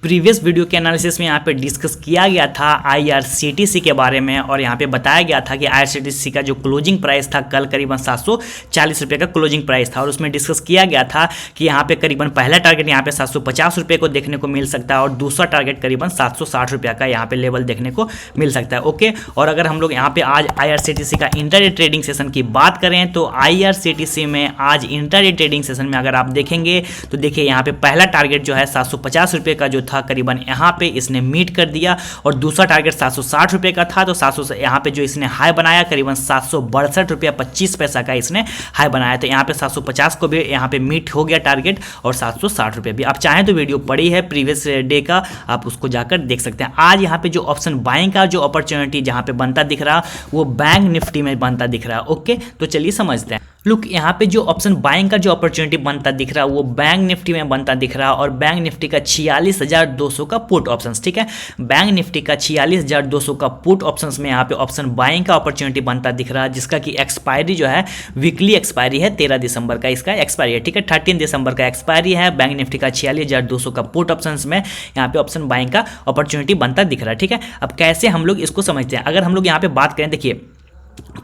Previous video के analysis में यहाँ पे डिस्कस किया गया था आईआरसीटीसी के बारे में और यहाँ पे बताया गया था कि आईआरसीटीसी का जो क्लोजिंग प्राइस था कल करीबन 740 रुपये का क्लोजिंग प्राइस था और उसमें डिस्कस किया गया था कि यहाँ पे करीबन पहला टारगेट यहाँ पे 750 रुपये को देखने को मिल सकता है और दूसरा टारगेट करीबन 760 रुपये का यहाँ पे लेवल देखने को मिल सकता है। ओके, और अगर हम लोग यहाँ पे आज आईआरसीटीसी का इंट्राडे ट्रेडिंग सेशन की बात करें तो आईआरसीटीसी में आज इंट्राडे ट्रेडिंग सेशन में अगर आप देखेंगे तो देखिए यहाँ पे पहला टारगेट जो है 750 रुपये का जो था करीबन यहाँ पे इसने मीट कर दिया और दूसरा टारगेट 760 रुपये का था तो 700 यहाँ पे जो इसने हाई बनाया करीबन 762 रुपया 25 पैसा का इसने हाई बनाया। तो यहाँ पे 750 को भी यहाँ पे मीट हो गया टारगेट और 760 रुपये भी। आप चाहें तो वीडियो पड़ी है प्रीवियस डे का, आप उसको जाकर देख सकते हैं। आज यहाँ पे जो ऑप्शन बाइंग का जो अपॉर्चुनिटी जहाँ पे बनता दिख रहा वो बैंक निफ्टी में बनता दिख रहा है। ओके, तो चलिए समझते हैं। लुक, यहाँ पे जो ऑप्शन बाइंग का जो अपॉर्चुनिटी बनता दिख रहा है वो बैंक निफ्टी में बनता दिख रहा है और बैंक निफ्टी का 46,200 का पुट ऑप्शंस, ठीक है, बैंक निफ्टी का 46,200 का पुट ऑप्शंस में यहाँ पे ऑप्शन बाइंग का अपॉर्चुनिटी बनता दिख रहा है जिसका कि एक्सपायरी जो है वीकली एक्सपायरी है 13 दिसंबर का इसका एक्सपायरी है, ठीक है, 13 दिसंबर का एक्सपायरी है। बैंक निफ्टी का 46,200 का पुट ऑप्शंस में यहाँ पे ऑप्शन बाइंग का अपॉर्चुनिटी बनता दिख रहा है, ठीक है। अब कैसे हम लोग इसको समझते हैं, अगर हम लोग यहाँ पे बात करें, देखिए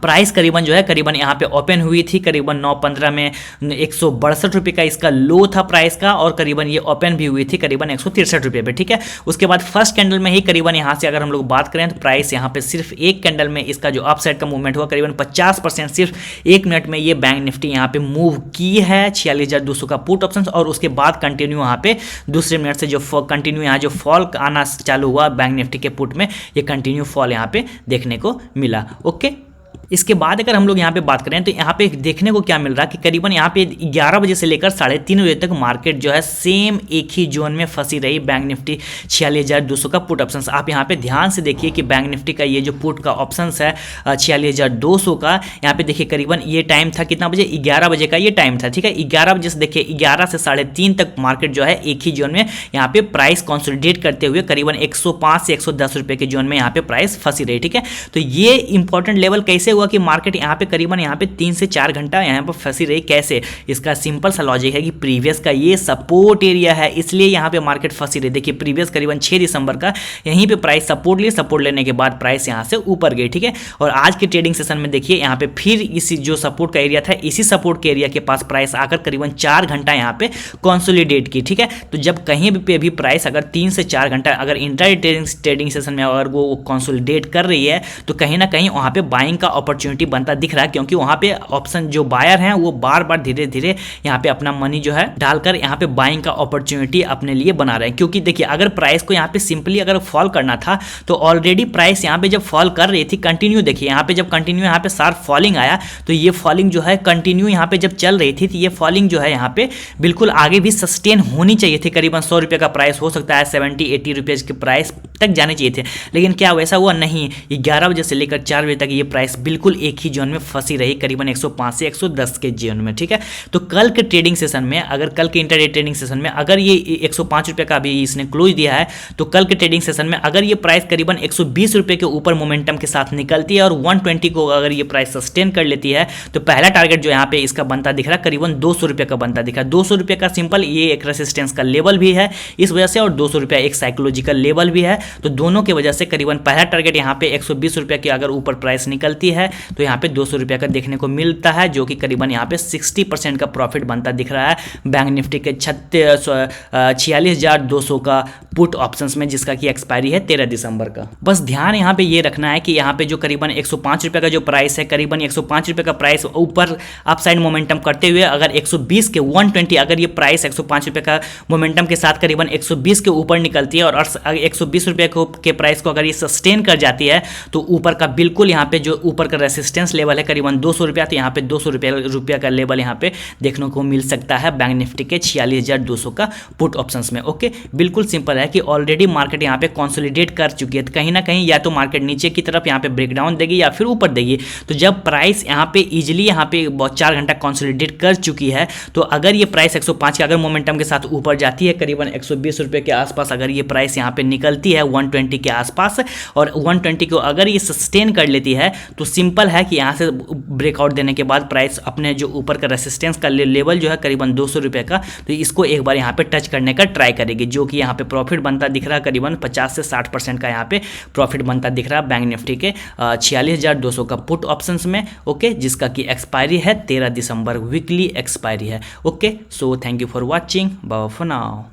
प्राइस करीबन जो है करीबन यहाँ पे ओपन हुई थी करीबन 9:15 में 162 रुपये का इसका लो था प्राइस का और करीबन ये ओपन भी हुई थी करीबन 163 रुपये पे, ठीक है। उसके बाद फर्स्ट कैंडल में ही करीबन यहाँ से अगर हम लोग बात करें तो प्राइस यहाँ पे सिर्फ एक कैंडल में इसका जो अपसाइड का मूवमेंट हुआ करीबन 50% सिर्फ एक मिनट में ये बैंक निफ्टी यहाँ पे मूव की है 46,200 का पुट ऑप्शन और उसके बाद कंटिन्यू यहाँ पे दूसरे मिनट से जो कंटिन्यू यहाँ जो फॉल आना चालू हुआ बैंक निफ्टी के पुट में ये कंटिन्यू फॉल यहाँ पे देखने को मिला। ओके, इसके बाद अगर हम लोग यहाँ पे बात करें तो यहाँ पे देखने को क्या मिल रहा है कि करीबन यहाँ पे 11 बजे से लेकर 3:30 बजे तक मार्केट जो है सेम एक ही जोन में फंसी रही बैंक निफ्टी 46,200 का पुट ऑप्शंस। आप यहाँ पे ध्यान से देखिए कि बैंक निफ्टी का ये जो पुट का ऑप्शंस है 46,200 का, यहाँ पे देखिए करीबन ये टाइम था कितना बजे, 11 बजे का ये टाइम था, ठीक है। 11 बजे से देखिए 11 से 3:30 तक मार्केट जो है एक ही जोन में यहाँ पे प्राइस कंसोलिडेट करते हुए करीबन 105 से 110 रुपये के जोन में यहाँ पे प्राइस फंसी रही, ठीक है। तो ये इंपॉर्टेंट लेवल कैसे हुआ कि मार्केट यहाँ पे करीबन यहाँ पे 3 से 4 घंटा यहाँ पर फंसी रही, कैसे? इसका सिंपल सा लॉजिक है कि प्रीवियस का ये सपोर्ट एरिया है इसलिए यहाँ पे मार्केट फंसी रही। देखिए प्रीवियस करीबन 6 दिसंबर का यहीं पे प्राइस सपोर्ट ली, सपोर्ट लेने के बाद प्राइस यहाँ से ऊपर गई, ठीक है। और आज के ट्रेडिंग सेशन में देखिए यहाँ पे फिर इसी जो सपोर्ट का एरिया था इसी सपोर्ट के एरिया के पास प्राइस आकर करीबन 4 घंटा यहाँ पे कंसोलिडेट की, ठीक है। तो जब कहीं पे भी प्राइस अगर 3 से 4 घंटा अगर इंट्राडे ट्रेडिंग सेशन में अगर वो कंसोलिडेट कर रही है तो कहीं ना कहीं वहाँ पे बाइंग का अपॉर्चुनिटी बनता दिख रहा है क्योंकि वहाँ पे ऑप्शन जो बायर हैं वो बार बार धीरे धीरे यहाँ पे अपना मनी जो है डालकर यहाँ पे बाइंग का अपॉर्चुनिटी अपने लिए बना रहे हैं। क्योंकि देखिए अगर प्राइस को यहाँ पे सिंपली अगर फॉल करना था तो ऑलरेडी प्राइस यहाँ पे जब फॉल कर रही थी कंटिन्यू, देखिए यहाँ पे जब कंटिन्यू यहाँ पे शार्प फॉलिंग आया तो ये फॉलिंग जो है कंटिन्यू यहाँ पे जब चल रही थी तो ये फॉलिंग जो है यहाँ पे बिल्कुल आगे भी सस्टेन होनी चाहिए थी। करीबन 100 रुपये का प्राइस हो सकता है 70-80 रुपये के प्राइस तक जाने चाहिए थे, लेकिन क्या वैसा हुआ नहीं। 11 बजे से लेकर 4 बजे तक ये प्राइस बिल्कुल एक ही जोन में फंसी रही करीबन 105 से 110 के जोन में, ठीक है। तो कल के ट्रेडिंग सेशन में अगर कल के इंट्राडे ट्रेडिंग सेशन में अगर ये 105 रुपये का भी इसने क्लोज दिया है तो कल के ट्रेडिंग सेशन में अगर ये प्राइस करीबन 120 रुपये के ऊपर मोमेंटम के साथ निकलती है और 120 को अगर ये प्राइस सस्टेन कर लेती है तो पहला टारगेट जो यहाँ पे इसका बनता दिख रहा है करीबन 200 रुपये का बनता दिख रहा है। 200 रुपये का सिंपल ये एक रेसिस्टेंस का लेवल भी है इस वजह से और 200 रुपये एक साइकोलॉजिकल लेवल भी है, तो दोनों की वजह से करीबन पहला टारगेट यहाँ पे 120 रुपये की अगर ऊपर प्राइस निकलती है तो यहाँ पे 200 रुपये का देखने को मिलता है जो कि करीबन यहाँ पे 60% का प्रॉफिट बनता दिख रहा है बैंक निफ्टी के 46,200 का पुट ऑप्शंस में जिसका कि एक्सपायरी है 13 दिसंबर का। बस ध्यान यहाँ पे ये रखना है कि यहाँ पे जो करीबन 105 रुपये का जो प्राइस है करीबन 105 रुपये का प्राइस ऊपर अपसाइड मोमेंटम करते हुए अगर 120 के 120 अगर ये प्राइस 105 रुपये का मोमेंटम के साथ करीबन 120 के ऊपर निकलती है और 120 रुपये के प्राइस को अगर ये सस्टेन कर जाती है तो ऊपर का बिल्कुल यहाँ पे जो ऊपर का रेसिस्टेंस लेवल है करीबन 200 रुपया, तो यहाँ पे 200 रुपया का लेवल यहाँ पे देखने को मिल सकता है बैंक निफ्टी के 46,200 का पुट ऑप्शंस में। ओके, बिल्कुल सिंपल है कि ऑलरेडी मार्केट यहाँ पे कंसोलिडेट कर चुकी है, तो कहीं ना कहीं या तो मार्केट नीचे की तरफ यहाँ पे ब्रेकडाउन देगी या फिर ऊपर देगी। तो जब प्राइस यहाँ पे इजिली यहाँ पे 4 घंटा कंसोलिडेट कर चुकी है तो अगर ये प्राइस 105 के अगर मोमेंटम के साथ ऊपर जाती है करीबन 120 रुपये के आसपास अगर ये प्राइस यहाँ पे निकलती है 120 के आसपास और 120 को अगर ये सस्टेन कर लेती है तो सिंपल है कि यहाँ से ब्रेकआउट देने के बाद प्राइस अपने जो ऊपर का रेसिस्टेंस का लेवल जो है करीबन 200 रुपये का, तो इसको एक बार यहाँ पे टच करने का ट्राई करेगी, जो कि यहाँ पे प्रॉफिट बनता दिख रहा है करीबन 50 से 60% का यहाँ पे प्रॉफिट बनता दिख रहा है बैंक निफ्टी के 46,200 का पुट ऑप्शंस में। ओके, जिसका कि एक्सपायरी है 13 दिसंबर, वीकली एक्सपायरी है। Okay, so thank you for watching, bye for now.